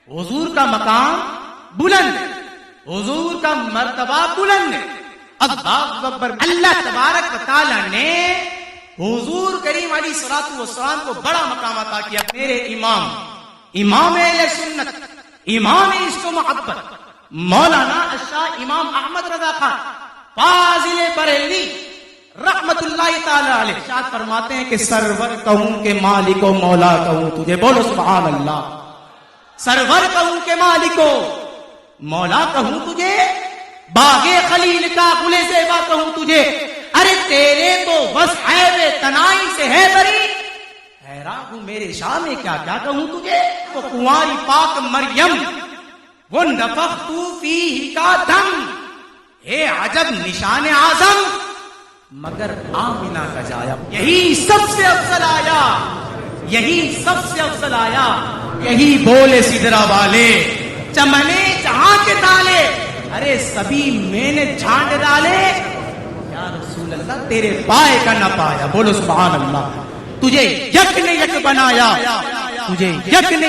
حضور کا مقام بلند ہے، حضور کا مرتبہ بلند ہے۔ اللہ اکبر۔ اللہ تبارک و تعالی نے حضور کریم علیہ الصلوۃ والسلام کو بڑا مقام عطا کیا۔ میرے امام، امام اہل سنت، امام عشق و محبت، مولانا الشاہ امام احمد رضا خان فاضل بریلوی رحمت اللہ تعالی علیہ ارشاد فرماتے ہیں کہ سرور کہوں کہ مالک و مولا کہوں تجھے، بولو سبحان اللہ۔ سرور کہوں کہ مالک و مولا کہوں تجھے، باغ خلیل کا گل زیبا کہوں تجھے، ارے تیرے تو بس عیب تنائی سے ہے بری، حیران ہوں میرے شاہ میں کیا کیا کہوں تجھے۔ وہ کنواری پاک مریم، وہ نفخت فیہ کا دم، اے عجب نشان اعظم، مگر آمنہ کا جایا، یہی سب سے افضل آیا، یہی سب سے افضل آیا، یہی بولے سدرا والے چمنے جہاں کے تالے، ارے سبھی میں نے جھانڈ ڈالے، یا رسول اللہ تیرے پائے کا نہ پایا، بولو سبحان اللہ۔ تجھے یک نے یک بنایا، تجھے یک نے